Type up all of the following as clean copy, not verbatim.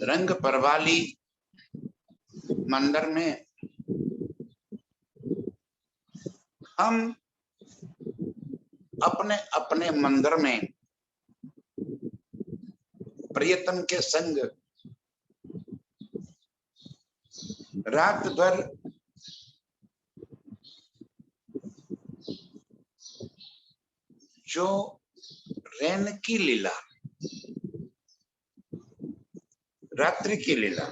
रंग परवाली मंदिर में हम अपने अपने मंदिर में प्रियतम के संग रात भर जो रैन की लीला, रात्रि की लीला,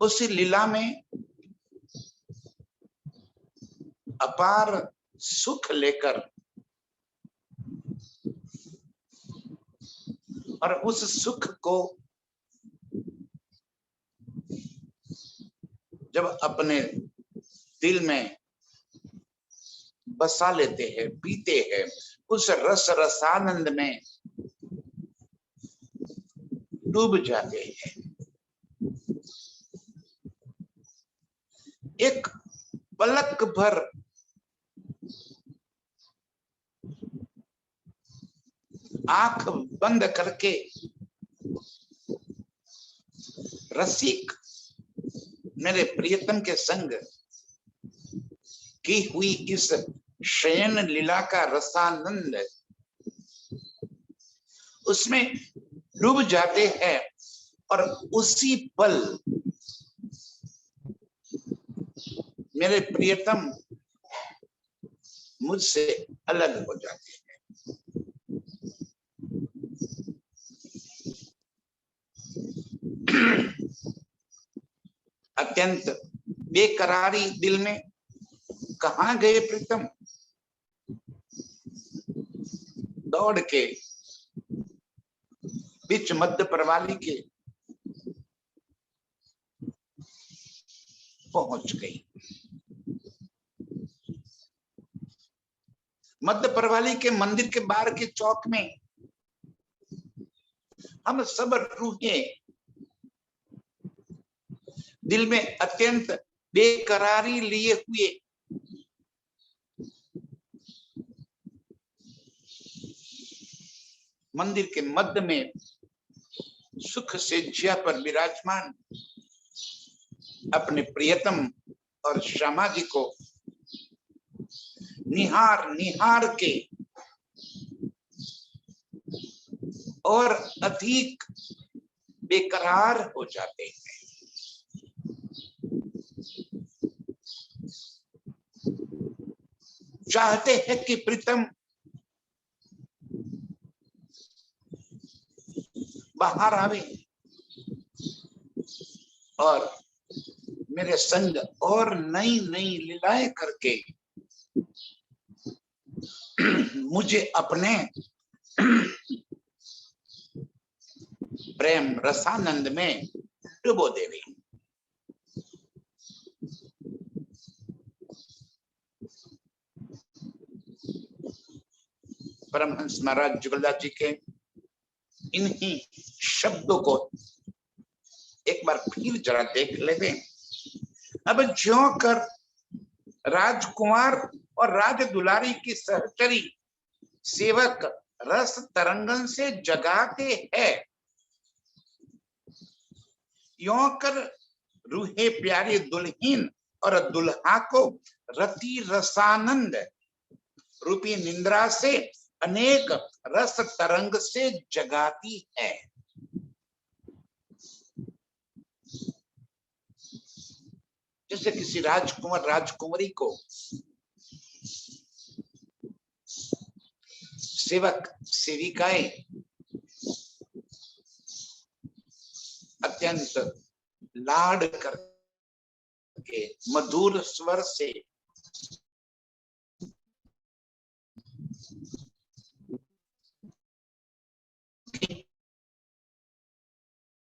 उसी लीला में अपार सुख लेकर और उस सुख को जब अपने दिल में बसा लेते हैं, पीते हैं, उस रस रसानंद में डूब जाते हैं। एक पलक भर आंख बंद करके रसिक मेरे प्रियतम के संग की हुई इस शयन लीला का रसानंद उसमें डूब जाते हैं और उसी पल मेरे प्रियतम मुझसे अलग हो जाते हैं। अत्यंत बेकरारी दिल में कहाँ गए प्रीतम? दौड़ के बीच मध्य परवाली के पहुंच गई। मध्य परवाली के मंदिर के बाहर के चौक में हम सब रूहें दिल में अत्यंत बेकरारी लिए हुए मंदिर के मध्य में सुख से जिया पर विराजमान अपने प्रियतम और श्यामा जी को निहार निहार के और अधिक बेकरार हो जाते हैं। चाहते हैं कि प्रीतम बाहर आवे और मेरे संग और नई नई लीलाएं करके मुझे अपने प्रेम रसानंद में डुबो देवे। परमहंस महाराज जुगलदास जी के इन्हीं शब्दों को एक बार फिर जरा देख लेते। अब ज्यों कर राजकुमार और राज दुलारी की सहचरी सेवक रस तरंगन से जगाते हैं, यों कर रूहे प्यारी दुल्हीन और दुल्हा को रति रसानंद रूपी निंद्रा से अनेक रस तरंग से जगाती है। जैसे किसी राजकुमार राजकुमारी को सेवक सेविकाएं अत्यंत लाड करके मधुर स्वर से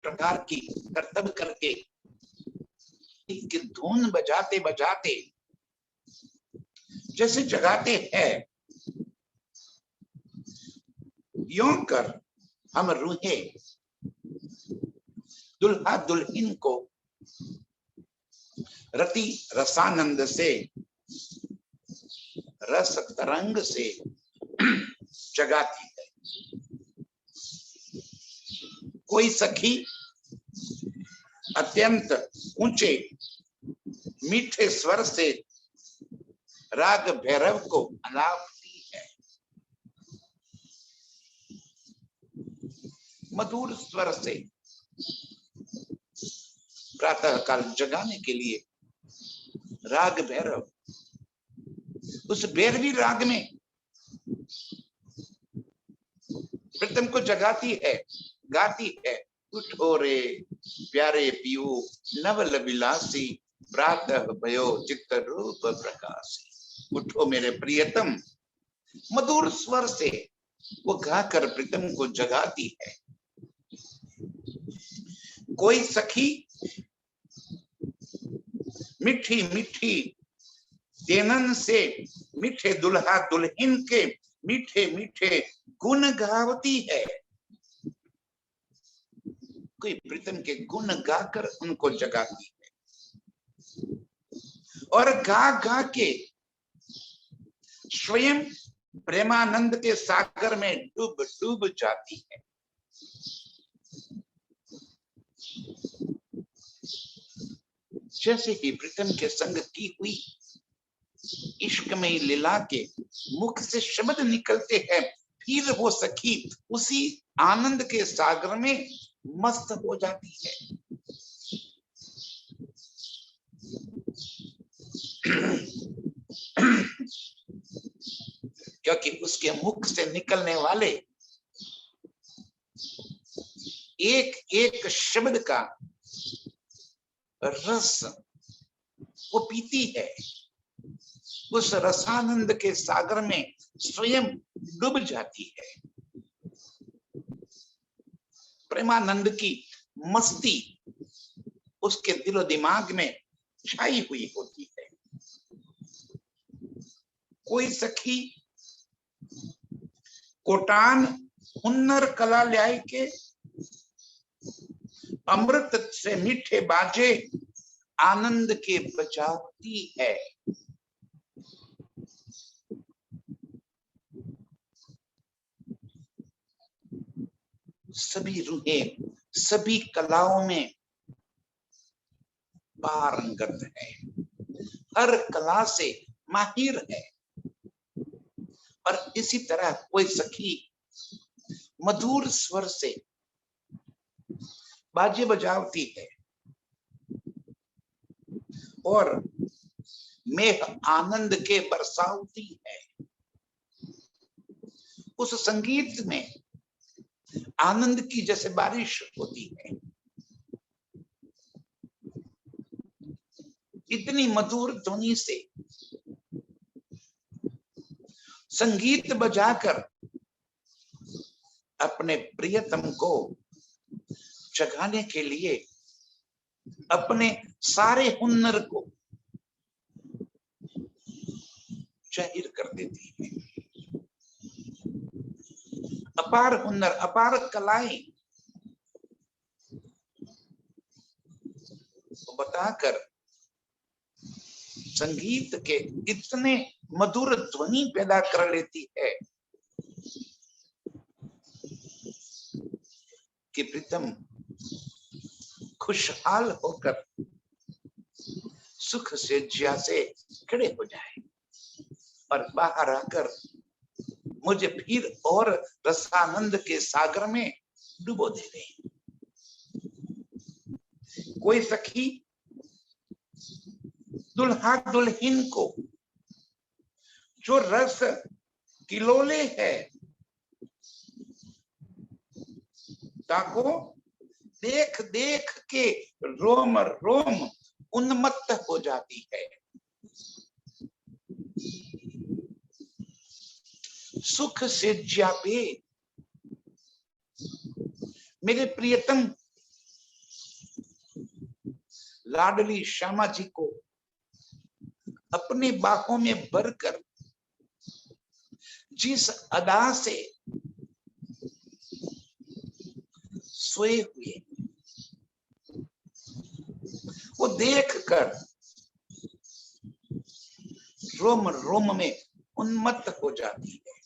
प्रकार की कर्तव्य करके की धुन बजाते बजाते जैसे जगाते हैं, यों कर हम रूहे दुल्हा दुल्हन को रति रसानंद से रस तरंग से जगाती है। कोई सखी अत्यंत ऊंचे मीठे स्वर से राग भैरव को अलापती है। मधुर स्वर से प्रातः काल जगाने के लिए राग भैरव उस भैरवी राग में प्रीतम को जगाती है, गाती है। उठो रे प्यारे पियो नवल विलासी, प्रातः भयो चित्त रूप प्रकाशी। उठो मेरे प्रियतम, मधुर स्वर से वो गाकर प्रीतम को जगाती है। कोई सखी मीठी मीठी तेनन से मीठे दुल्हा दुल्हन के मीठे मीठे गुण गावती है। कोई प्रीतम के गुण गाकर उनको जगाती है और गा गा के स्वयं प्रेमानंद के सागर में डूब डूब जाती है। जैसे ही प्रीतम के संग की हुई इश्क में लीला के मुख से शब्द निकलते हैं, फिर वो सखी उसी आनंद के सागर में मस्त हो जाती है। क्योंकि उसके मुख से निकलने वाले एक एक शब्द का रस वो पीती है। उस रसानंद के सागर में स्वयं डूब जाती है। प्रेमानंद की मस्ती उसके दिलो दिमाग में छाई हुई होती है। कोई सखी कोटान हुन्नर कला ल्याय के अमृत से मीठे बाजे आनंद के बजाती है। सभी रूहें सभी कलाओं में पारंगत है, हर कला से माहिर है। और इसी तरह कोई सखी मधुर स्वर से बाजे बजावती है और मेघ आनंद के बरसावती है। उस संगीत में आनंद की जैसे बारिश होती है। इतनी मधुर ध्वनि से संगीत बजाकर अपने प्रियतम को जगाने के लिए अपने सारे हुनर को जाहिर कर देती है। अपार हुनर, अपार कलाएं बताकर संगीत के इतने मधुर ध्वनि पैदा कर लेती है कि प्रीतम खुशहाल होकर सुख से ज्या से खड़े हो जाए और बाहर आकर मुझे फिर और रसानंद के सागर में डुबो दे गई। कोई सखी दुल्हा दुल्हन को जो रस किलोले है ताको देख देख के रोम रोम उन्मत्त हो जाती है। सुख से जापे मेरे प्रियतम लाडली श्यामा जी को अपने बाहों में भरकर जिस अदा से सोए हुए वो देखकर रोम रोम में उन्मत्त हो जाती है।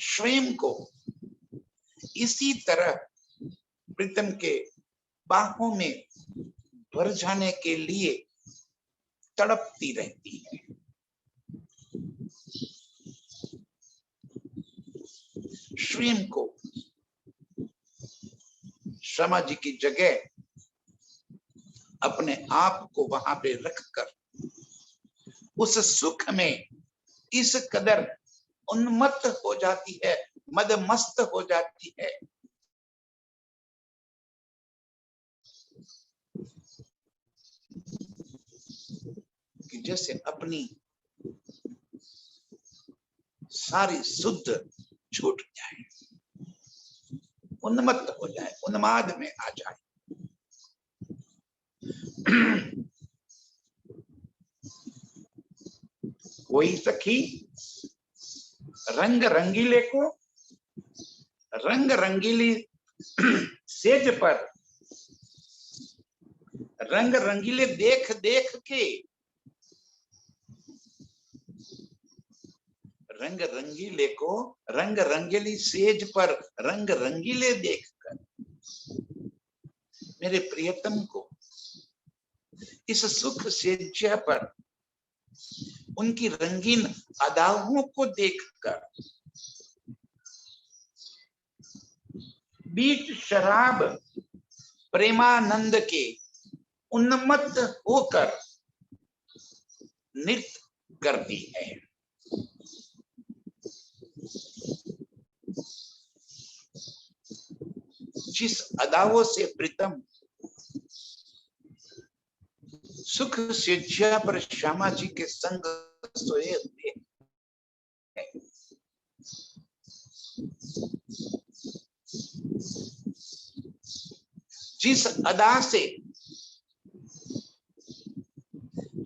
स्वयं को इसी तरह प्रीतम के बाहों में भर जाने के लिए तड़पती रहती है। स्वयं को श्यामा जी की जगह अपने आप को वहां पे रखकर उस सुख में इस कदर उन्मत्त हो जाती है, मदमस्त हो जाती है कि जैसे अपनी सारी शुद्ध छूट जाए, उन्मत्त हो जाए, उन्माद में आ जाए। कोई सखी रंग रंगीले को रंग रंगीली सेज पर रंग रंगीले देख देख के रंग रंगीले को रंग रंगीली सेज पर रंग रंगीले देखकर मेरे प्रियतम को इस सुख सेज्या पर उनकी रंगीन अदाओं को देखकर बीच शराब प्रेमानंद के उन्मत्त होकर नृत्य करती है। जिस अदाओं से प्रीतम सुख सेज्या पर श्यामा जी के संग सोए हुए जिस अदा से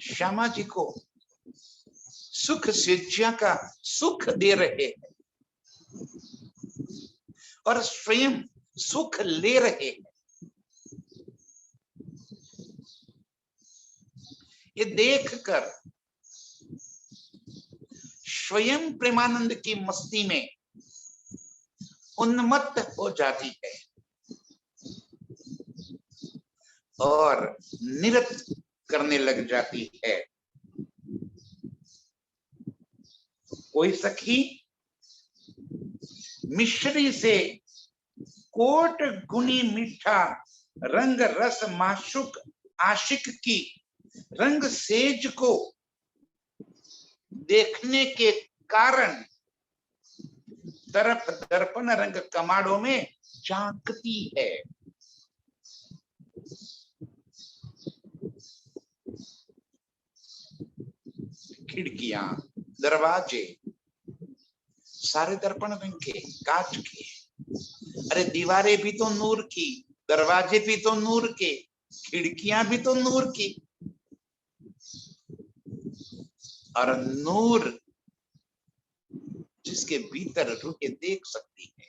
श्यामा जी को सुख सेज्या का सुख दे रहे हैं और स्वयं सुख ले रहे हैं, ये देखकर स्वयं प्रेमानंद की मस्ती में उन्मत्त हो जाती है और नृत्य करने लग जाती है। कोई सखी मिश्री से कोट गुनी मीठा रंग रस माशुक आशिक की रंग सेज को देखने के कारण तरफ दर्पण रंग कमाड़ों में झांकती है। खिड़कियां, दरवाजे सारे दर्पण रंग के, कांच के। अरे दीवारें भी तो नूर की, दरवाजे भी तो नूर के, खिड़कियां भी तो नूर की। और नूर जिसके भीतर रूहें देख सकती है,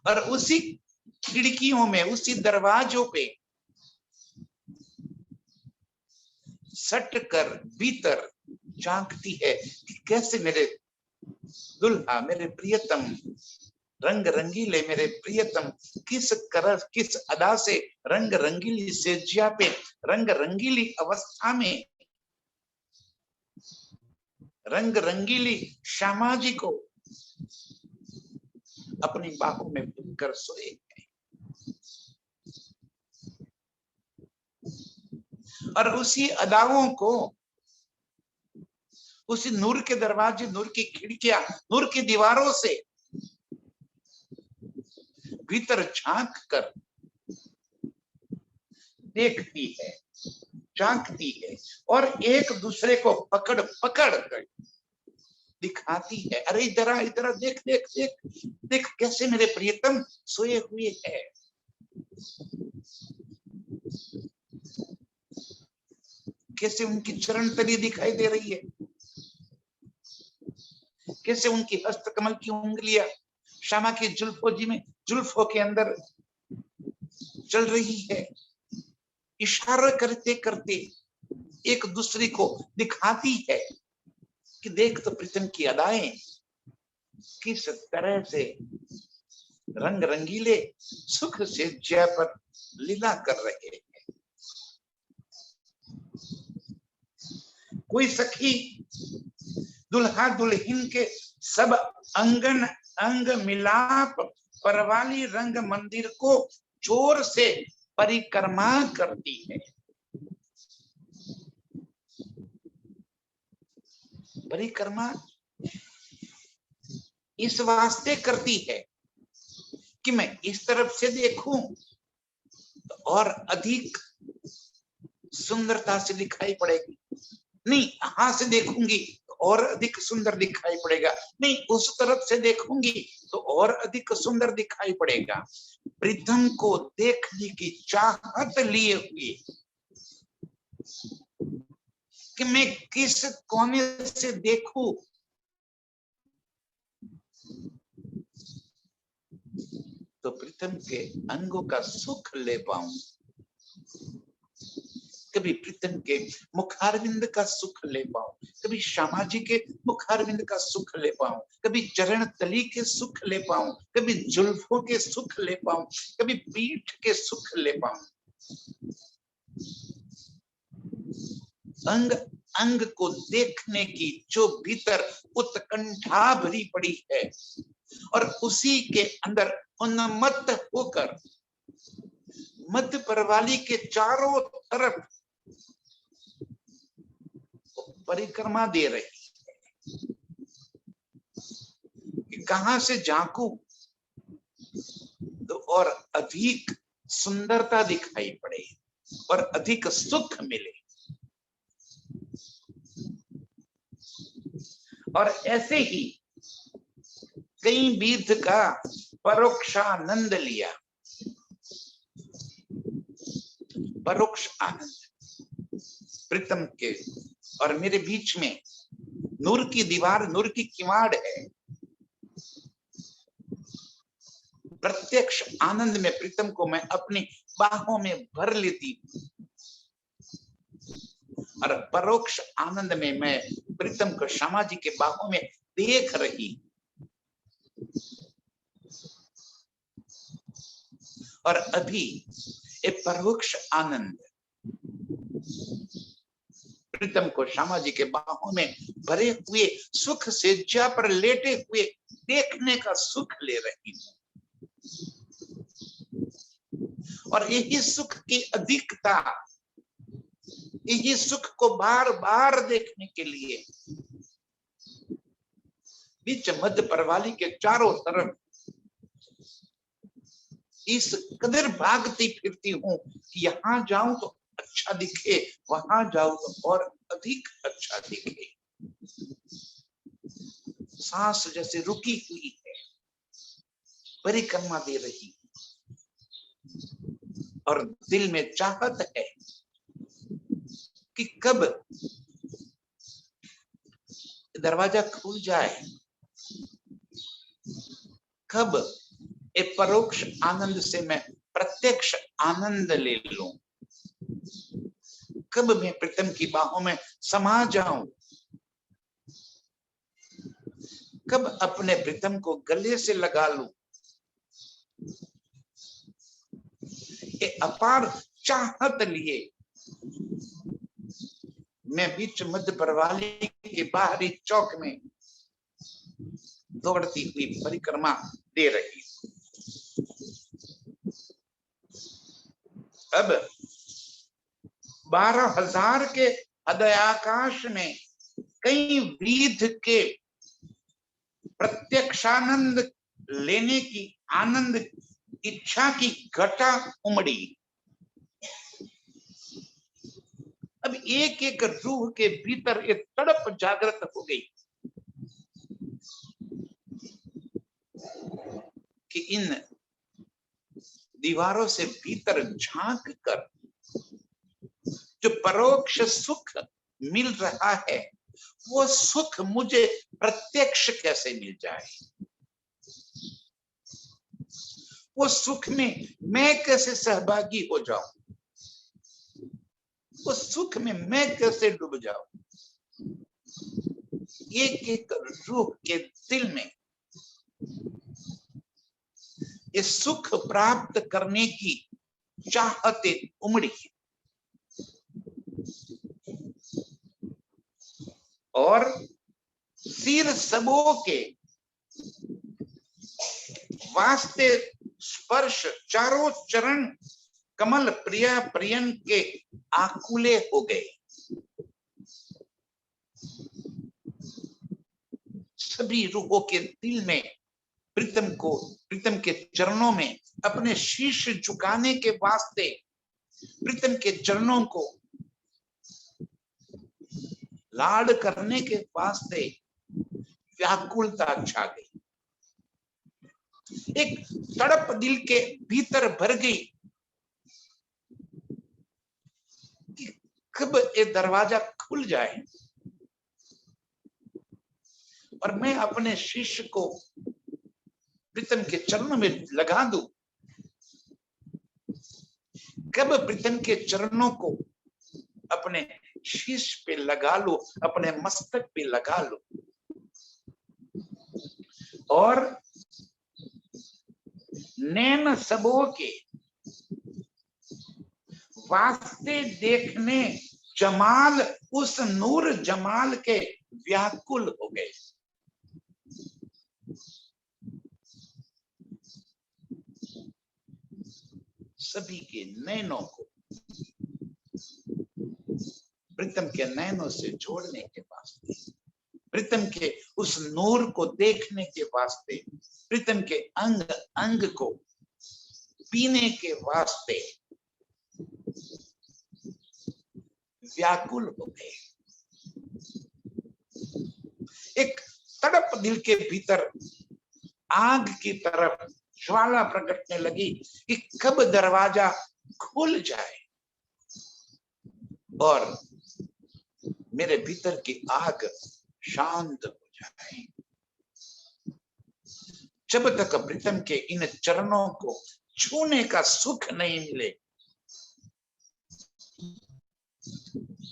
और उसी खिड़कियों में, उसी दरवाजों पे सट कर भीतर झांकती है कि कैसे मेरे दुल्हा, मेरे प्रियतम, रंग रंगीले मेरे प्रियतम किस अदा से रंग रंगीली सेज्या पे रंग रंगीली अवस्था में रंग रंगीली श्यामा जी को अपनी बाहों में बुनकर सोए हैं। और उसी अदाओं को, उसी नूर के दरवाजे, नूर की खिड़कियां, नूर की दीवारों से भीतर झांक कर देखती है, झांकती है और एक दूसरे को पकड़ पकड़ कर दिखाती है। अरे इधर आ, इधर आ, देख देख देख देख कैसे मेरे प्रियतम सोए हुए हैं। कैसे उनकी चरण तली दिखाई दे रही है, कैसे उनकी हस्तकमल की उंगलियां श्यामा की जुल्फों के अंदर चल रही है। इशारा करते करते एक दूसरे को दिखाती है कि देख तो प्रीतम की अदाएं, किस तरह से रंग रंगीले सुख से जय पर लीला कर रहे हैं। कोई सखी दुल्हा दुल्हन के सब अंगन अंग मिलाप परवाली रंग मंदिर को जोर से परिक्रमा करती है। परिक्रमा इस वास्ते करती है कि मैं इस तरफ से देखूं तो और अधिक सुंदरता से दिखाई पड़ेगी, नहीं यहां से देखूंगी तो और अधिक सुंदर दिखाई पड़ेगा, नहीं उस तरफ से देखूंगी तो और अधिक सुंदर दिखाई पड़ेगा। प्रीतम को देखने की चाहत लिए हुए कि मैं किस कोने से देखूं तो प्रीतम के अंगों का सुख ले पाऊं। कभी प्रीतम के मुखारविंद का सुख ले पाऊं, कभी श्यामा जी के मुखारविंद का सुख ले पाऊं, कभी चरण तली के सुख ले पाऊं, कभी जुल्फों के सुख ले पाऊं, कभी पीठ के सुख ले पाऊं। अंग अंग को देखने की जो भीतर उत्कंठा भरी पड़ी है और उसी के अंदर उन्मत्त होकर मध्य परवाली के चारों तरफ परिक्रमा दे रही है कि कहां से झांकू तो और अधिक सुंदरता दिखाई पड़े और अधिक सुख मिले। और ऐसे ही कई विध का परोक्षानंद लिया। परोक्ष आनंद प्रीतम के और मेरे बीच में नूर की दीवार, नूर की किवाड़ है। प्रत्यक्ष आनंद में प्रीतम को मैं अपनी बाहों में भर लेती हूँ और परोक्ष आनंद में मैं प्रीतम को श्यामा जी के बाहों में देख रही। और अभी एक परोक्ष आनंद प्रीतम को श्यामा जी के बाहों में भरे हुए सुख से जा पर लेटे हुए देखने का सुख ले रही हूं। और यही सुख की अधिकता, यही सुख को बार बार देखने के लिए बीच मध्य परवाली के चारों तरफ इस कदर भागती फिरती हूं कि यहां जाऊं तो अच्छा दिखे, वहां जाऊं तो और अधिक अच्छा दिखे। सांस जैसे रुकी हुई है, परिक्रमा दे रही और दिल में चाहत है कि कब दरवाजा खुल जाए, कब एक परोक्ष आनंद से मैं प्रत्यक्ष आनंद ले लूं, कब मैं प्रीतम की बाहों में समा जाऊं, कब अपने प्रीतम को गले से लगा लूं। एक अपार चाहत लिए मैं बीच मध्य परवाली के बाहरी चौक में दौड़ती हुई परिक्रमा दे रही। अब 12,000 के हृदयाकाश में कई विध के प्रत्यक्षानंद लेने की आनंद इच्छा की घटा उमड़ी। अब एक एक रूह के भीतर एक तड़प जागृत हो गई कि इन दीवारों से भीतर झांक कर जो परोक्ष सुख मिल रहा है वो सुख मुझे प्रत्यक्ष कैसे मिल जाए, वो सुख में मैं कैसे सहभागी हो जाऊं, उस सुख में मैं कैसे डूब जाऊं। एक एक रूह के दिल में ये सुख प्राप्त करने की चाहते उमड़ी और सिर सबों के वास्ते स्पर्श चारों चरण कमल प्रिया प्रियन के आकुले हो गए। सभी रूहों के दिल में प्रीतम के चरणों में अपने शीश झुकाने के वास्ते प्रीतम के चरणों को लाड करने के वास्ते व्याकुलता छा गई। एक तड़प दिल के भीतर भर गई कि कब ये दरवाजा खुल जाए और मैं अपने शिष्य को प्रीतम के चरणों में लगा दूं। कब प्रीतम के चरणों को अपने शीश पे लगा लो, अपने मस्तक पे लगा लो और नैन सबों के वास्ते देखने जमाल उस नूर जमाल के व्याकुल हो गए। सभी के नैनों को प्रीतम के नैनों से जोड़ने के वास्ते, प्रीतम के उस नूर को देखने के वास्ते, प्रीतम के अंग अंग को पीने के वास्ते व्याकुल हो गए। एक तड़प दिल के भीतर आग की तरफ ज्वाला प्रकटने लगी कि कब दरवाजा खुल जाए और मेरे भीतर की आग शांत हो जाए। जब तक प्रीतम के इन चरणों को छूने का सुख नहीं मिले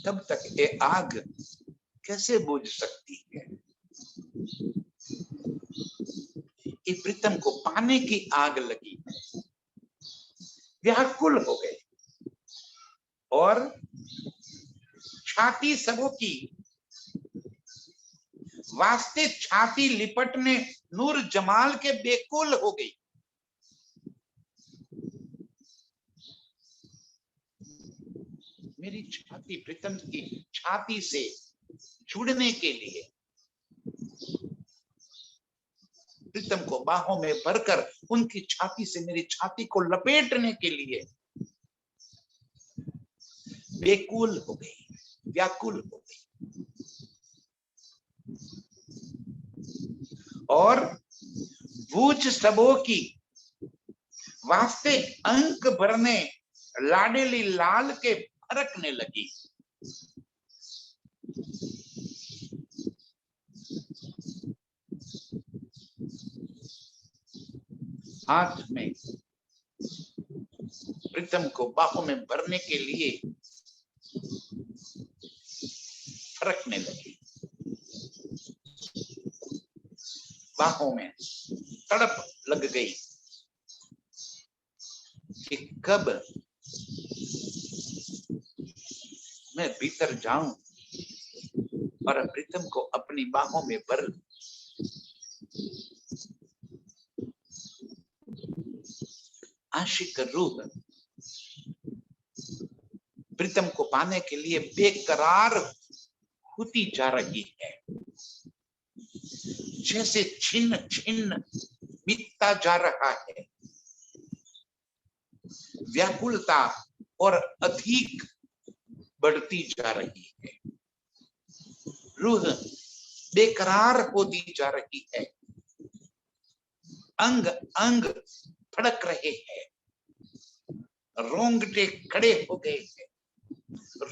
तब तक ये आग कैसे बुझ सकती है। ये प्रीतम को पाने की आग लगी, व्याकुल हो गए और छाती सबों की वास्ते छाती लिपटने नूर जमाल के बेकुल हो गई। मेरी छाती प्रीतम की छाती से जुड़ने के लिए, प्रीतम को बाहों में भरकर उनकी छाती से मेरी छाती को लपेटने के लिए बेकुल हो गई, व्याकुल हो गई और बूझ सबों की वास्ते अंक भरने लाडेली लाल के फरकने लगी। हाथ में प्रीतम को बाहों में भरने के लिए फरकने लगी। बाहों में तड़प लग गई कि कब मैं भीतर जाऊं और प्रीतम को अपनी बाहों में भर लूं। आशिक रूह प्रीतम को पाने के लिए बेकरार होती जा रही है, जैसे छिन्न छिन्न बीतता जा रहा है। व्याकुलता और अधिक बढ़ती जा रही है, रूह बेकरार होती जा रही है, अंग अंग फड़क रहे हैं, रोंगटे खड़े हो गए हैं,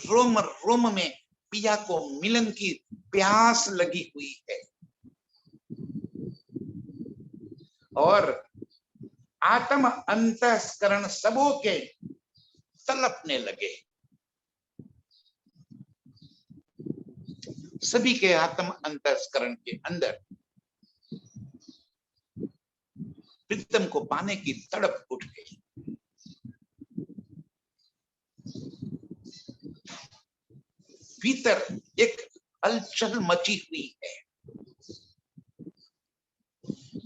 रोम रोम में पिया को मिलन की प्यास लगी हुई है और आत्म अंतःकरण सबों के तड़पने लगे। सभी के आत्म अंतःकरण के अंदर प्रीतम को पाने की तड़प उठ गई। भीतर एक हलचल मची हुई है,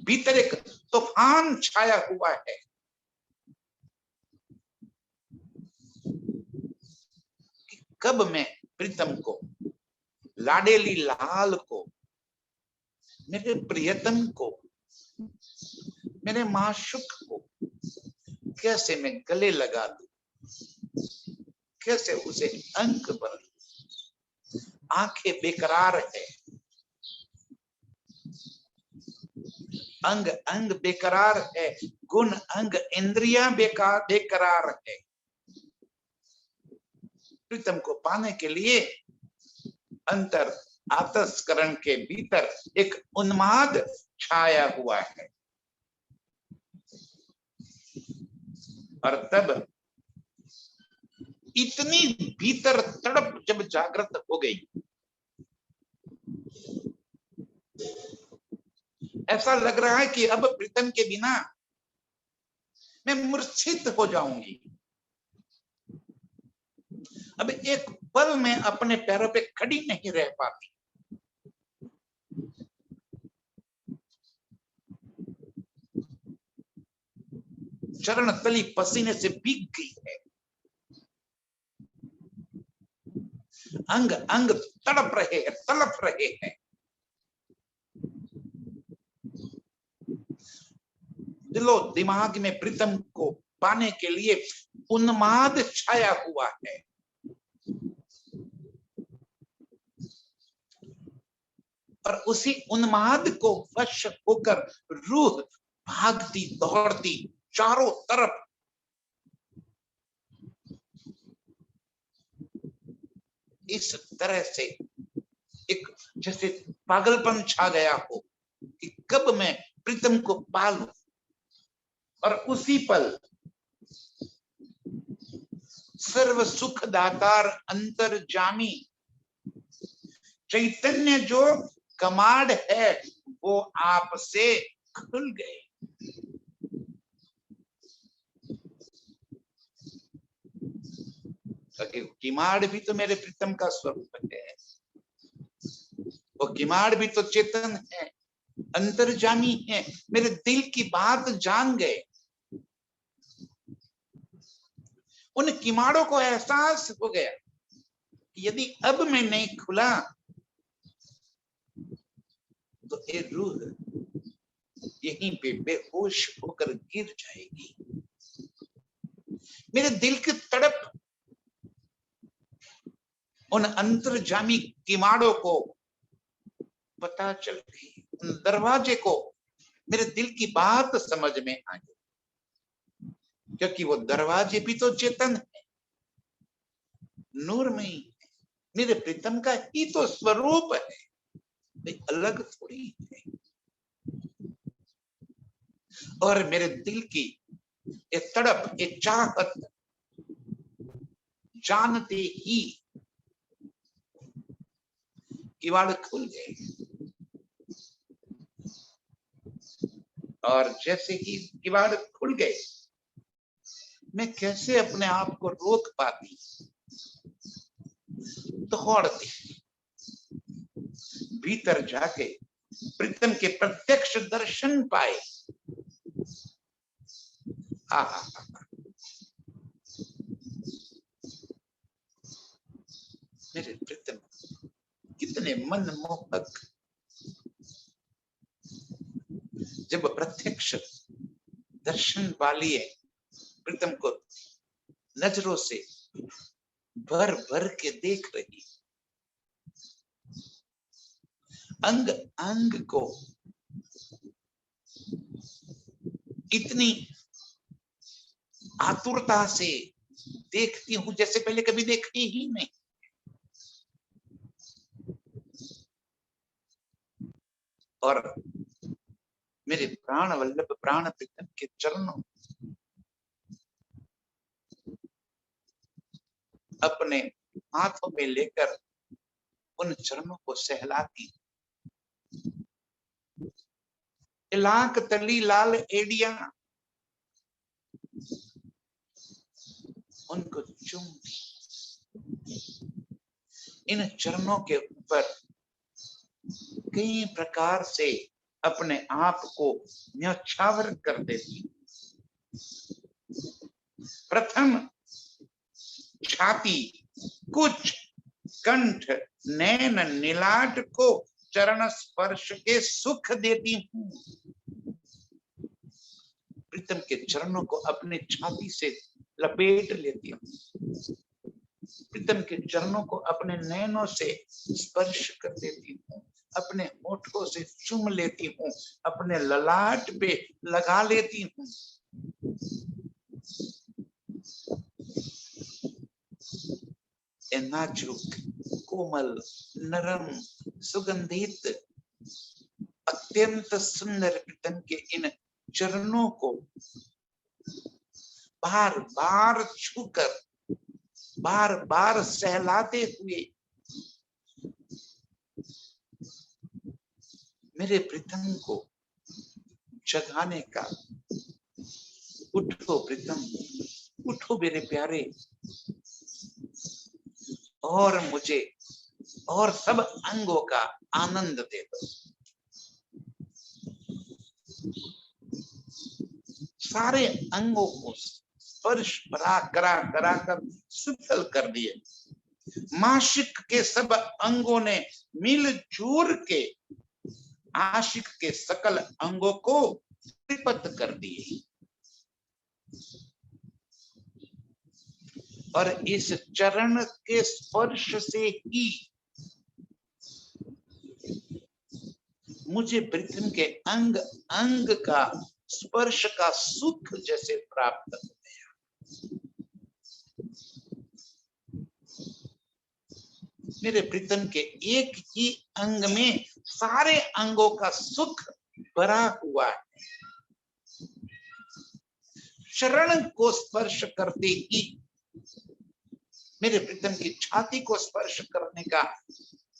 भीतर एक तूफान छाया हुआ है। कि कब मैं प्रीतम को, लाडेली लाल को, मेरे प्रियतम को, मेरे माशुक को कैसे मैं गले लगा दूं, कैसे उसे अंक बन लूं। आंखें बेकरार है, अंग अंग बेकरार है, गुण अंग इंद्रियां बेकरार है। प्रीतम को पाने के लिए अंतर आतस्करण के भीतर एक उन्माद छाया हुआ है। और तब इतनी भीतर तड़प जब जागृत हो गई, ऐसा लग रहा है कि अब प्रीतम के बिना मैं मूर्छित हो जाऊंगी। अब एक पल में अपने पैरों पे खड़ी नहीं रह पाती। चरण तली पसीने से भीग गई है, अंग अंग तड़प रहे हैं, तड़प रहे हैं। दिलो दिमाग में प्रीतम को पाने के लिए उन्माद छाया हुआ है। और उसी उन्माद को वश होकर रूह भागती दौड़ती चारों तरफ। इस तरह से एक जैसे पागलपन छा गया हो कि कब मैं प्रीतम को पालूं। और उसी पल सर्व सुख दातार अंतर्जामी चैतन्य जो कमाड़ है वो आपसे खुल गए। किमाड़ भी तो मेरे प्रीतम का स्वरूप है, वो किमाड़ भी तो चेतन है, अंतर्जामी है, मेरे दिल की बात जान गए। उन किमाड़ों को एहसास हो गया कि यदि अब मैं नहीं खुला तो ये रूह यहीं पे बेहोश होकर गिर जाएगी। मेरे दिल की तड़प उन अंतर्जामी किमाड़ों को पता चल गई, उन दरवाजे को मेरे दिल की बात समझ में आ गई, क्योंकि वो दरवाजे भी तो चेतन है, नूरमयी है, मेरे प्रीतम का ही तो स्वरूप है, अलग थोड़ी है। और मेरे दिल की ये तड़प, ये चाहत जानते ही किवाड़ खुल गए। और जैसे ही किवाड़ खुल गए, मैं कैसे अपने आप को रोक पाती, दौड़ती भीतर जाके प्रीतम के प्रत्यक्ष दर्शन पाए। मेरे प्रीतम कितने मनमोहक, जब प्रत्यक्ष दर्शन वाली है, प्रीतम को नजरों से भर भर के देख रही, अंग अंग को इतनी आतुरता से देखती हूं जैसे पहले कभी देखी ही नहीं। और मेरे प्राण वल्लभ प्राण प्रीतम के चरणों अपने हाथों में लेकर उन चरणों को सहलाती, लाख तली लाल एडिया, उनको चूम इन चरणों के ऊपर कई प्रकार से अपने आप को न्यौछावर कर देती। प्रथम छाती, कुछ, कंठ, नैन, नीलाट को चरण स्पर्श के सुख देती हूँ। प्रीतम के चरणों को अपने छाती से लपेट लेती हूँ। प्रीतम के चरणों को अपने नैनों से स्पर्श कर देती हूँ, अपने होठों से चूम लेती हूँ, अपने ललाट पे लगा लेती हूँ। नाजुक, कोमल, नरम, सुगंधित, अत्यंत सुंदर प्रीतम के इन चरणों को बार बार छूकर, बार बार सहलाते हुए मेरे प्रीतम को जगाने का, उठो प्रीतम, उठो मेरे प्यारे, और मुझे और सब अंगों का आनंद दे दो। सारे अंगों को स्पर्श करा कर सुफल कर दिए। माशिक के सब अंगों ने मिलजुल के आशिक के सकल अंगों को त्रिपत कर दिए। और इस चरण के स्पर्श से ही मुझे प्रीतम के अंग अंग का स्पर्श का सुख जैसे प्राप्त हो गया। मेरे प्रीतम के एक ही अंग में सारे अंगों का सुख भरा हुआ है। चरण को स्पर्श करते ही मेरे प्रीतम की छाती को स्पर्श करने का,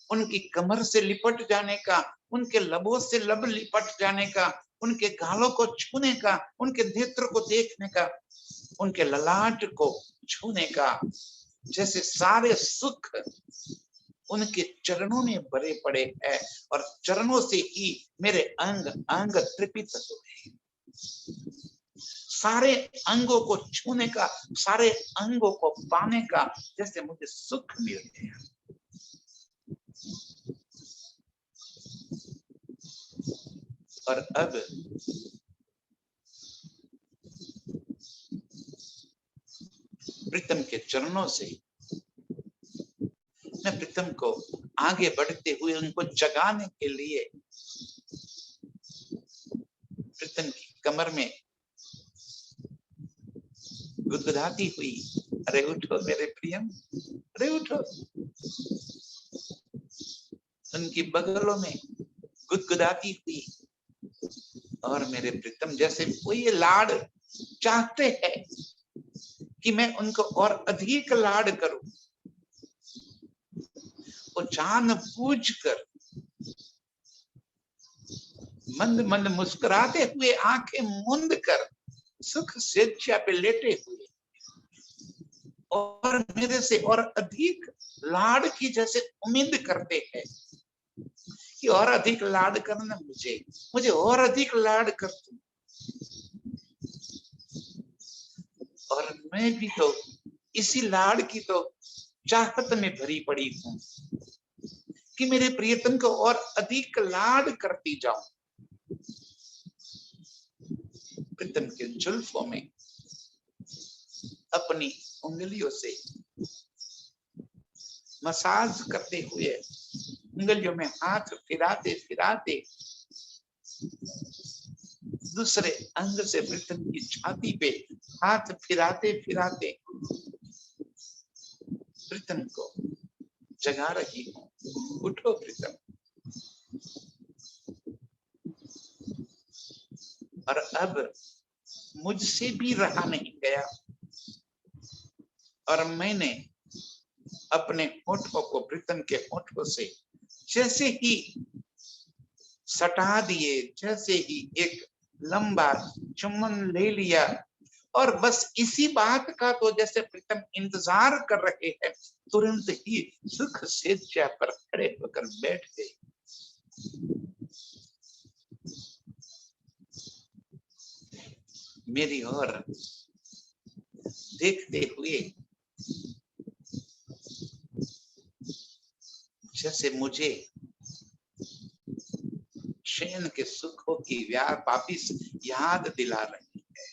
उनकी कमर से लिपट जाने का, उनके लबों से लब लिपट जाने का, उनके गालों को छूने का, उनके नेत्र को देखने का, उनके ललाट को छूने का, जैसे सारे सुख उनके चरणों में भरे पड़े हैं। और चरणों से ही मेरे अंग अंग तृपित हो गए। सारे अंगों को छूने का, सारे अंगों को पाने का जैसे मुझे सुख मिल गया। और अब प्रीतम के चरणों से मैं प्रीतम को आगे बढ़ते हुए उनको जगाने के लिए प्रीतम की कमर में गुदगुदाती हुई, अरे उठो मेरे प्रियम, अरे उठो, उनकी बगलों में गुदगुदाती हुई। और मेरे प्रीतम जैसे कोई लाड चाहते हैं कि मैं उनको और अधिक लाड करूं, वो जान बूझ कर मंद मंद मुस्कुराते हुए आंखें मूंद कर सुख स्वेच्छा पे लेटे हुए और मेरे से और अधिक लाड की जैसे उम्मीद करते हैं कि और अधिक लाड करना, मुझे और अधिक लाड कर तू। और मैं भी तो इसी लाड की तो चाहत में भरी पड़ी हूं कि मेरे प्रियतम को और अधिक लाड करती जाऊं। प्रीतम के जुल्फों में अपनी उंगलियों से मसाज करते हुए, उंगलियों में हाथ फिराते फिराते दूसरे अंग से प्रीतम की छाती पे हाथ फिराते फिराते प्रीतम को जगा रही हूं। उठो प्रीतम। और अब मुझसे भी रहा नहीं गया और मैंने अपने होठों को प्रीतम के होठों से जैसे ही सटा दिए, जैसे ही एक लंबा चुम्बन ले लिया और बस इसी बात का तो जैसे प्रीतम इंतजार कर रहे हैं, तुरंत ही सुख सेज्जा पर खड़े होकर बैठ गए। मेरी ओर देखते हुए जैसे मुझे शयन के सुखों की वापिस याद दिला रही है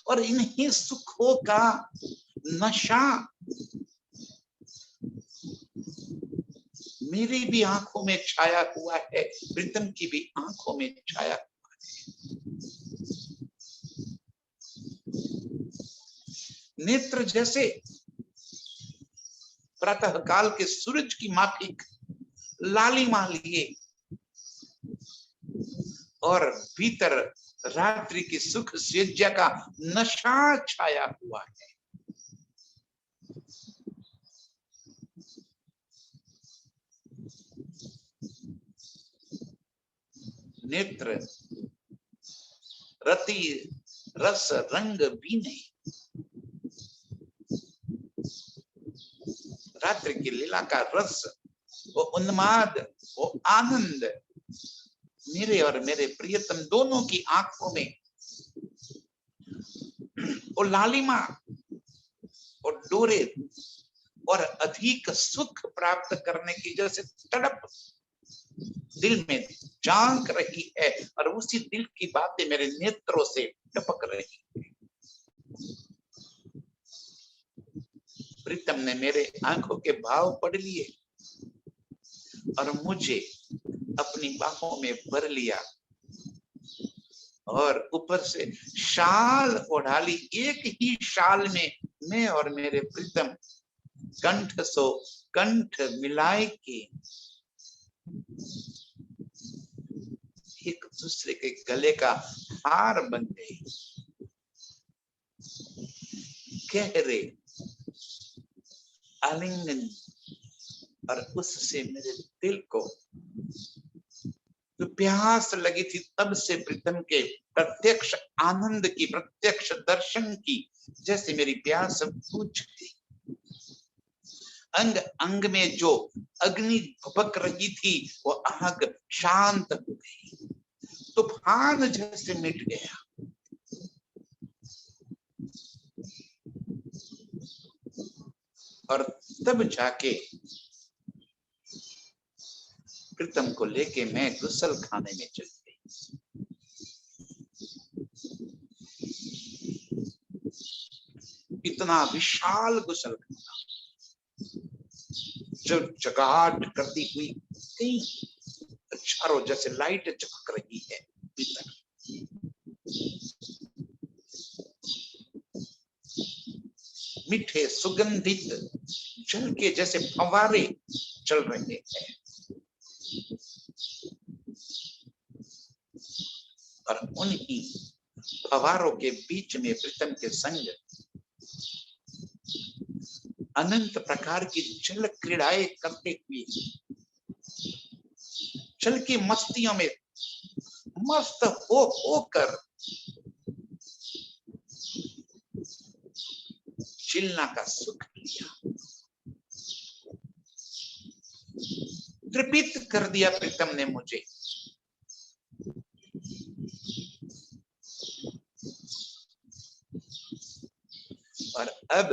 और इन्हीं सुखों का नशा मेरी भी आंखों में छाया हुआ है, प्रीतम की भी आंखों में छाया हुआ है। नेत्र जैसे प्रातः काल के सूरज की माफिक लालिमा लिए और भीतर रात्रि की सुख सेज्जा का नशा छाया हुआ है। नेत्र रति रस रंग बीने, रात्रि की लीला का रस, वो उन्माद, वो आनंद मेरे और मेरे प्रियतम दोनों की आंखों में, वो लालिमा और डोरे और अधिक सुख प्राप्त करने की जैसे तड़प दिल में झांक रही है और उसी दिल की बातें मेरे नेत्रों से टपक रही है। प्रीतम ने मेरे आंखों के भाव पढ़ लिए और मुझे अपनी बाहों में भर लिया और ऊपर से शाल ओढ़ा ली। एक ही शाल में मैं और मेरे प्रीतम कंठ सो कंठ मिलाए के एक दूसरे के गले का हार बन गए। गहरे आलिंगन और उससे मेरे दिल को जो प्यास लगी थी तब से प्रीतम के प्रत्यक्ष आनंद की, प्रत्यक्ष दर्शन की, जैसे मेरी प्यास बुझ गई। अंग अंग में जो अग्नि भपक रही थी वो आग शांत हो गई, तूफान जैसे मिट गया। और तब जाके प्रीतम को लेके मैं गुसल खाने में चल गई। इतना विशाल गुसल खाना जो जगाट करती हुई कई चारों जैसे लाइट चमक रही है भीतर। मीठे सुगंधित जल के जैसे फव्वारे चल रहे हैं और उन्हीं फव्वारों के बीच में प्रीतम के संग अनंत प्रकार की जल क्रीड़ाएं करते हुए जल की मस्तियों में मस्त होकर चिलना का सुख लिया। तृपित कर दिया प्रीतम ने मुझे। और अब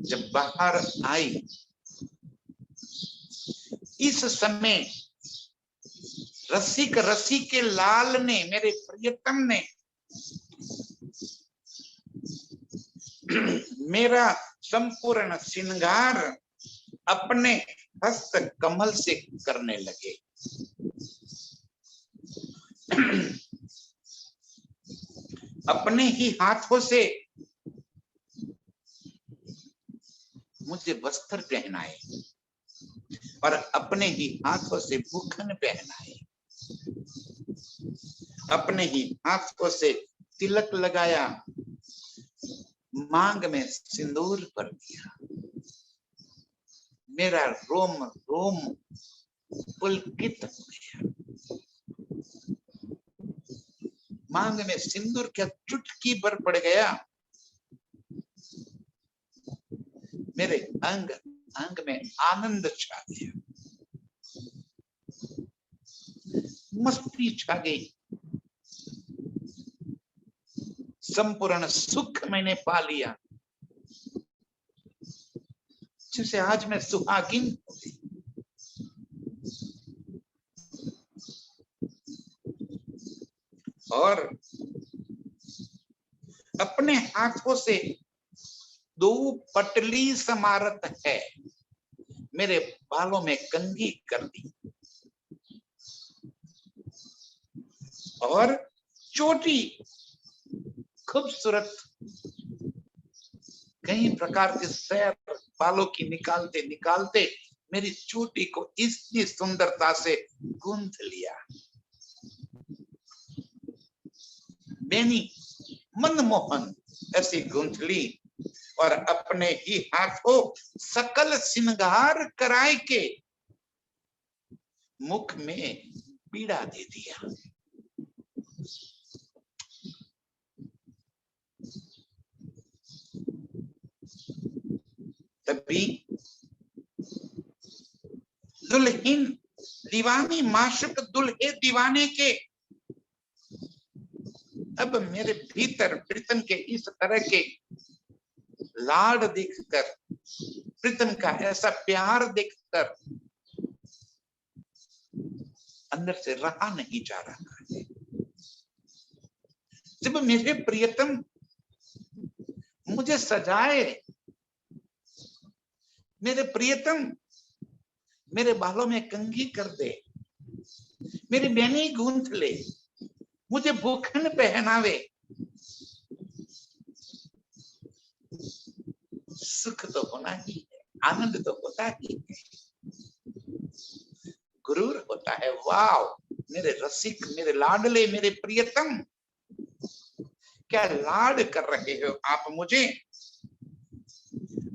जब बाहर आई, इस समय रसिक रसी के लाल ने, मेरे प्रियतम ने मेरा संपूर्ण श्रृंगार अपने हस्त कमल से करने लगे। अपने ही हाथों से मुझे वस्त्र पहनाए और अपने ही हाथों से मुखन पहनाए, अपने ही हाथों से तिलक लगाया, मांग में सिंदूर भर दिया। मेरा रोम रोम पुलकित हो गया। मांग में सिंदूर क्या चुटकी भर पड़ गया। मेरे अंग अंग में आनंद छा गया, मस्ती छा गई, संपूर्ण सुख मैंने पा लिया, जिसे आज मैं सुहागिन हो गई। और अपने हाथों से 2 पटली समारत है, मेरे बालों में कंघी कर दी और चोटी खूबसूरत कई प्रकार के सैर बालों की निकालते निकालते मेरी चोटी को इतनी सुंदरता से गूंथ लिया। बेनी मनमोहन ऐसी गूंथ ली और अपने ही हाथों सकल श्रृंगार कराए के मुख में पीड़ा दे दिया। तभी दुल्हन दीवानी माशुक दुल्हे दीवाने के अब मेरे भीतर प्रीतम के इस तरह के लाड देखकर, प्रीतम का ऐसा प्यार देखकर अंदर से रहा नहीं जा रहा है। जब मेरे प्रियतम मुझे सजाए, मेरे प्रियतम मेरे बालों में कंघी कर दे, मेरी बेनी गूंथ ले, मुझे भूखन पहनावे, सुख तो होना ही है, आनंद तो होता ही है, गुरूर होता है। वाव, मेरे रसिक, मेरे लाडले, मेरे प्रियतम, क्या लाड कर रहे हो आप मुझे।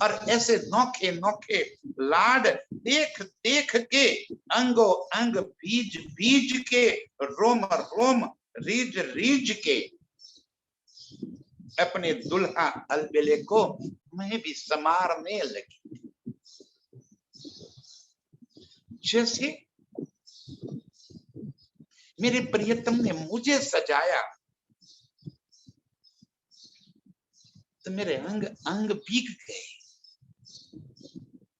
और ऐसे नौखे नौखे लाड देख देख के अंगो अंग बीज बीज के, रोम रोम रीज रीज के अपने दुल्हा अलबेले को मैं भी समारने लगी। जैसे मेरे प्रियतम ने मुझे सजाया तो मेरे अंग अंग भीग गए,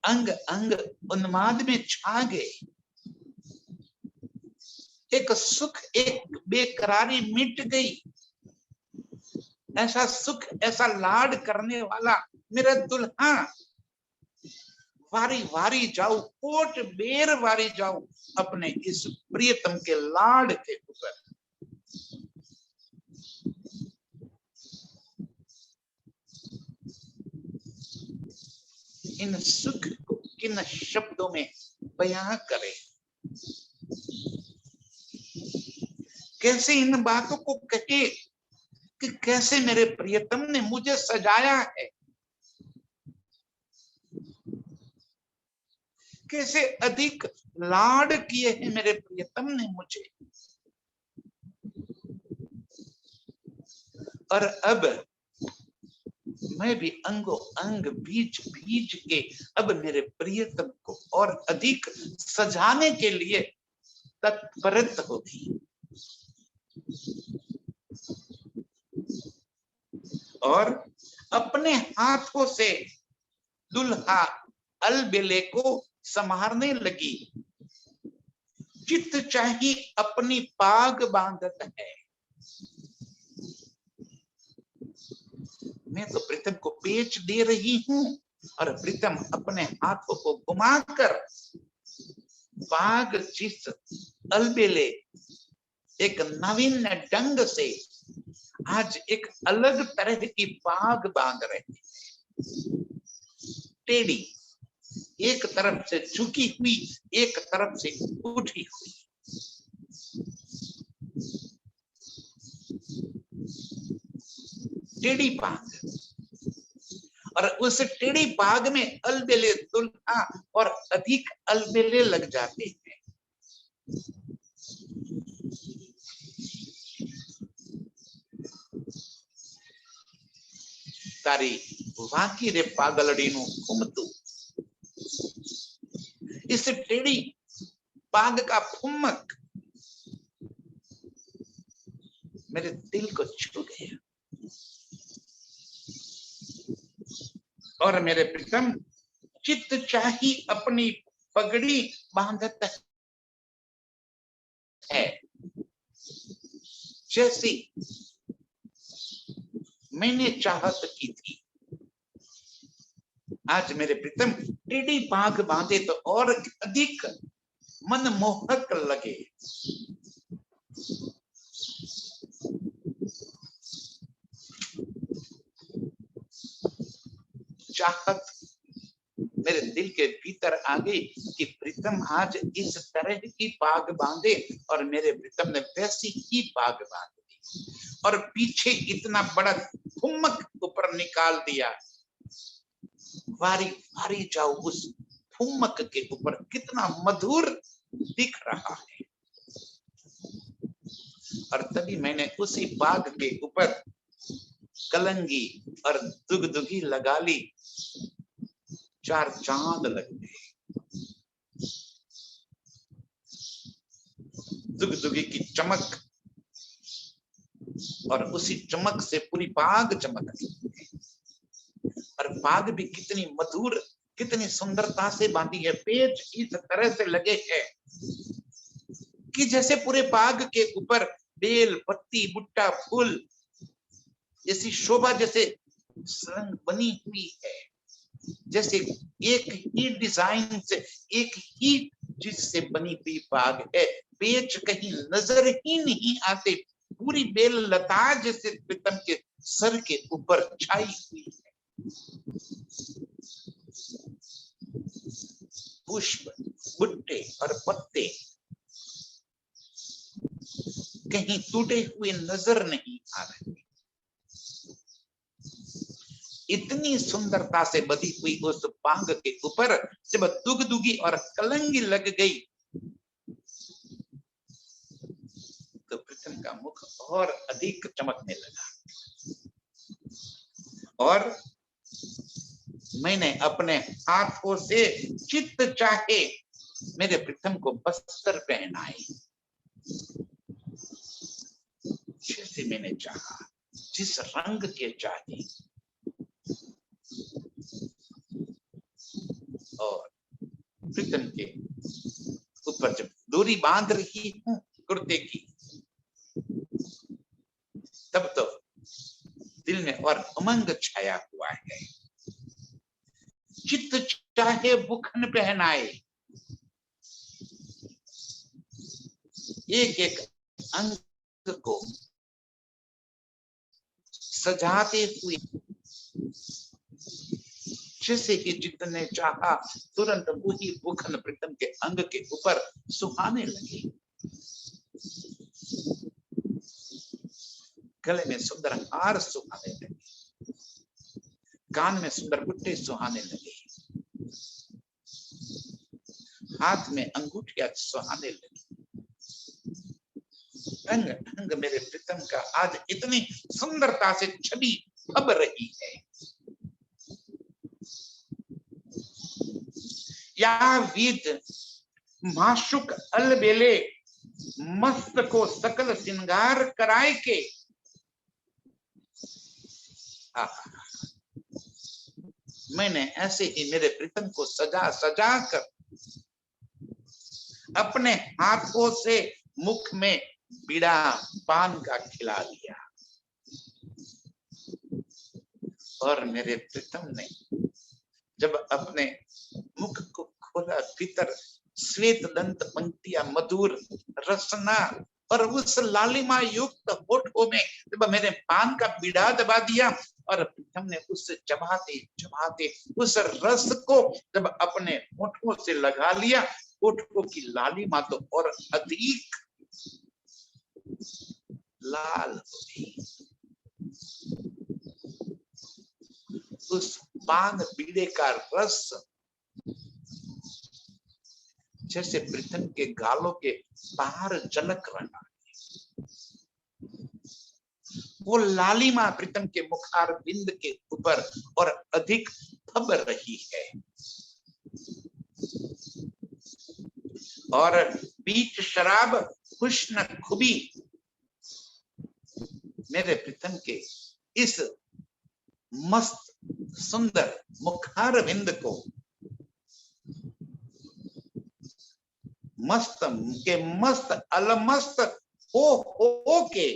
अंग अंग उन्माद में छा गए। एक सुख, एक बेकरारी मिट गई। ऐसा सुख, ऐसा लाड करने वाला मेरा दुल्हा, वारी वारी जाऊं, कोट बेर वारी जाऊं अपने इस प्रियतम के लाड के ऊपर। इन सुख को किन शब्दों में बयां करें, कैसे इन बातों को कहे कि कैसे मेरे प्रियतम ने मुझे सजाया है, कैसे अधिक लाड किए हैं मेरे प्रियतम ने मुझे। और अब मैं भी अंगो अंग बीज बीज के अब मेरे प्रियतम को और अधिक सजाने के लिए तत्परत होगी। और अपने हाथों से दुल्हा अलबेले को संवारने लगी। चित चाही अपनी पाग बांधत है। मैं तो प्रीतम को पेच दे रही हूं और प्रीतम अपने हाथों को घुमाकर पाग जिस अलबेले एक नवीन ढंग से आज एक अलग तरह की पाग बांध रहे हैं। टेढ़ी, एक तरफ से झुकी हुई, एक तरफ से उठी हुई। टेढ़ी पाग, और उस टेढ़ी पाग में अलबेले दुल्हा और अधिक अलबेले लग जाते हैं। તારી વાંકી રે પાગલડીનું ફૂમતું, इस टेढ़ी पाग का फुमक मेरे दिल को छू गया और मेरे प्रीतम चित्त चाही अपनी पगड़ी बांधता है, जैसी मैंने चाहत की थी। आज मेरे प्रीतम टेढ़ी पाग बांधे तो और अधिक मनमोहक लगे। चाहत मेरे दिल के भीतर आ गई कि प्रीतम आज इस तरह की पाग बांधे और मेरे प्रीतम ने वैसी ही पाग बांध दी और पीछे इतना बड़ा फुम्मक ऊपर निकाल दिया। वारी वारी जाओ उस फुम्मक के ऊपर कितना मधुर दिख रहा है। और तभी मैंने उसी पाग के ऊपर कलंगी और दुगदुगी लगा ली। 4 चांद लग गए। दुगदुगी की चमक और उसी चमक से पूरी पाग चमक रही है। और पाग भी कितनी मधुर, कितनी सुंदरता से बांधी है। पेच इस तरह से लगे हैं कि जैसे पूरे पाग के ऊपर बेल, पत्ती, बुट्टा, फूल जैसी शोभा जैसे रंग बनी हुई है। जैसे एक ही डिजाइन से, एक ही चीज से बनी हुई पाग है। पेच कहीं नजर ही नहीं आते। पूरी बेल लता जैसे प्रीतम के सर के ऊपर छाई हुई है। पुष्प, बुट्टे और पत्ते कहीं टूटे हुए नजर नहीं आ रहे। इतनी सुंदरता से बधी हुई उस पाग के ऊपर जब दुगदुगी और कलंगी लग गई तो प्रीतम का मुख और अधिक चमकने लगा। और मैंने अपने हाथों से चित्त चाहे मेरे प्रीतम को वस्त्र पहनाए, जैसे मैंने चाहा, जिस रंग के चाहे। और प्रीतम के ऊपर जब डोरी बांध रही हूं कुर्ते की, तब तो दिल में और उमंग छाया हुआ है। चित्त चाहे बुखन पहनाए, एक एक अंग को सजाते हुए जैसे कि जितने चाहा तुरंत वही बुखन प्रीतम के अंग के ऊपर सुहाने लगे। गले में सुंदर हार सुहाने लगे, कान में सुंदर बुट्टे सुहाने लगे, हाथ में अंगूठियां सुहाने लगी। रंग ढंग मेरे प्रीतम का आज इतनी सुंदरता से छवि फब रही है। या वीत माशुक अलबेले मस्त को सकल श्रृंगार कराए के। मैंने ऐसे ही मेरे प्रीतम को सजा सजा कर अपने हाथों से मुख में बीड़ा पान का खिला दिया। और मेरे प्रीतम ने जब अपने मुख को खोला, भीतर श्वेत दंत पंक्तियां, मधुर रसना और उस लालिमा युक्त होठों में जब मैंने पान का बीड़ा दबा दिया और प्रीतम ने उससे चबाते चबाते उस रस को जब अपने होठों से लगा लिया, होठों की लालिमा तो और अधिक लाल हो गई। उस पान बीड़े का रस जैसे प्रीतम के गालों के बाहर झलक रहा है। वो लालिमा प्रीतम के मुखार बिंद के ऊपर और अधिक फब रही है और बीच शराब हुस्न खुबी मेरे प्रीतम के इस मस्त सुंदर मुखार बिंद को मस्त के मस्त अलमस्त हो के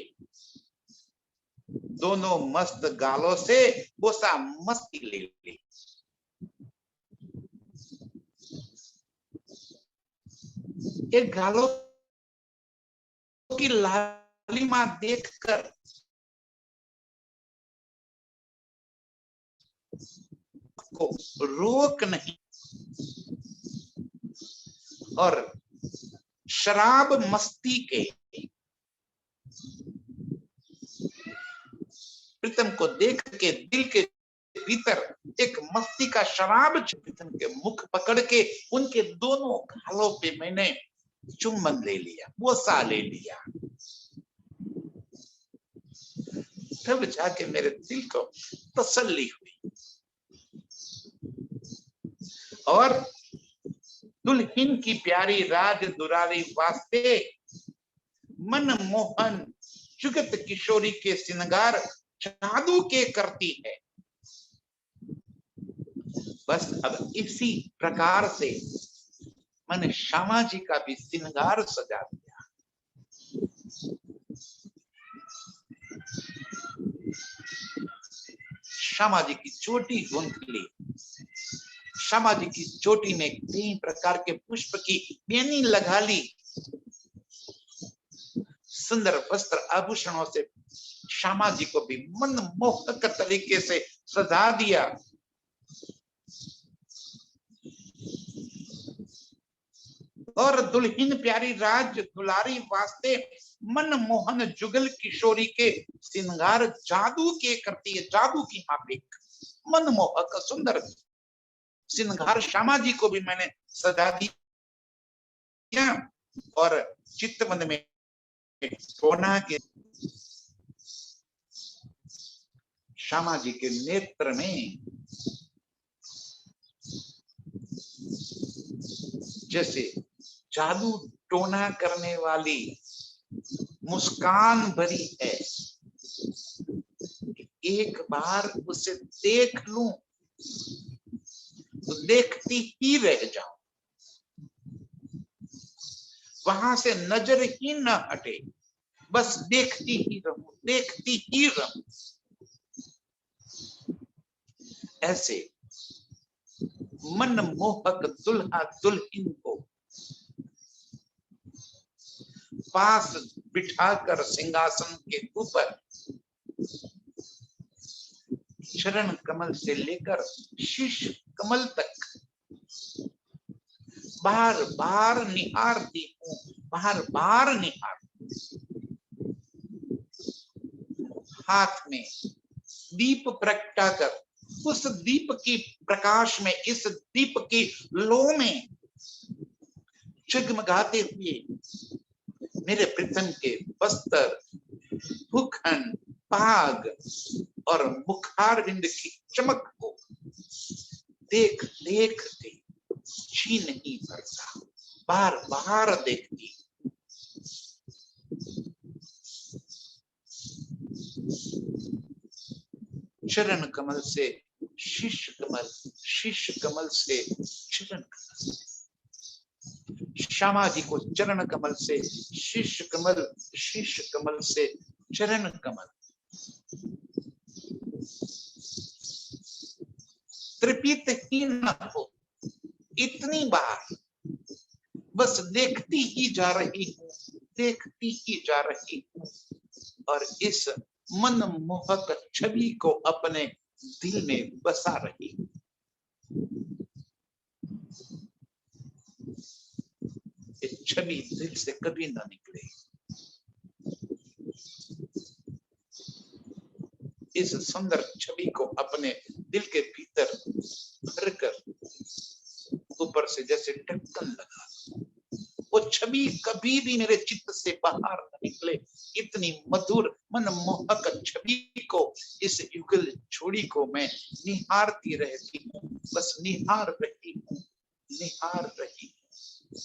दोनों मस्त गालों से बोसा मस्ती ले ली। ये गालों की लालिमा देखकर को रोक नहीं और शराब मस्ती के प्रीतम को देख के दिल के भीतर एक मस्ती का शराब प्रीतम के मुख पकड़ के उनके दोनों गालों पे मैंने चुम्बन ले लिया, बोसा ले लिया। तब जाके मेरे दिल को तसल्ली हुई और दुल्हन की प्यारी राज दुरारी वास्ते मन मोहन जुगत किशोरी के श्रृंगार जादू के करती है। बस अब इसी प्रकार से मैंने श्यामा जी का भी श्रृंगार सजा दिया। श्यामा जी की चोटी गूंथ ली, श्यामा जी की चोटी में कई प्रकार के पुष्प की बेनी लगा ली, सुंदर वस्त्र आभूषणों से श्यामा जी को भी मनमोहक तरीके से सजा दिया। और दुल्हन प्यारी राज दुलारी वास्ते मनमोहन जुगल किशोरी के श्रृंगार जादू के करती है, जादू की माफिक मनमोहक सुंदर श्रृंगार श्यामा जी को भी मैंने सजा दिया और चित्तवंद में सोना के श्यामा जी के नेत्र में जैसे जादू टोना करने वाली मुस्कान भरी है। एक बार उसे देख लूं तो देखती ही रह जाऊं, वहां से नजर ही न हटे, बस देखती ही रहूं, देखती ही रहूं। ऐसे मनमोहक दुल्हा दुल्हन को पास बिठाकर सिंहासन के ऊपर चरण कमल से लेकर शीश कमल तक बार बार निहारती हूँ, बार बार निहारती। हाथ में दीप प्रगटाकर उस दीप की प्रकाश में, इस दीप की लो में जगमगाते हुए मेरे प्रीतम के वस्त्र, भूखंड, पाग और मुखारविंद की चमक को देख देख के जी नहीं भरता, बार बार देखती। चरण कमल से शीश कमल, शीश कमल से चरण कमल, श्यामा जी को चरण कमल से शीश कमल, शीश कमल से चरण कमल। तृपित ही न हो इतनी बार, बस देखती ही जा रही हूँ, देखती ही जा रही हूँ और इस मनमोहक छवि को अपने दिल में बसा रही हूँ। छवि दिल से कभी ना निकले। इस सुंदर छवि को अपने दिल के भीतर भरकर ऊपर से जैसे ढक्कन लगा दो, वो छवि कभी भी मेरे चित्त से बाहर न निकले। इतनी मधुर मनमोहक छवि को, इस युगल जोड़ी को मैं निहारती रहती हूँ, बस निहार रही हूँ, निहार रही हूँ,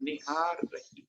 निहार रही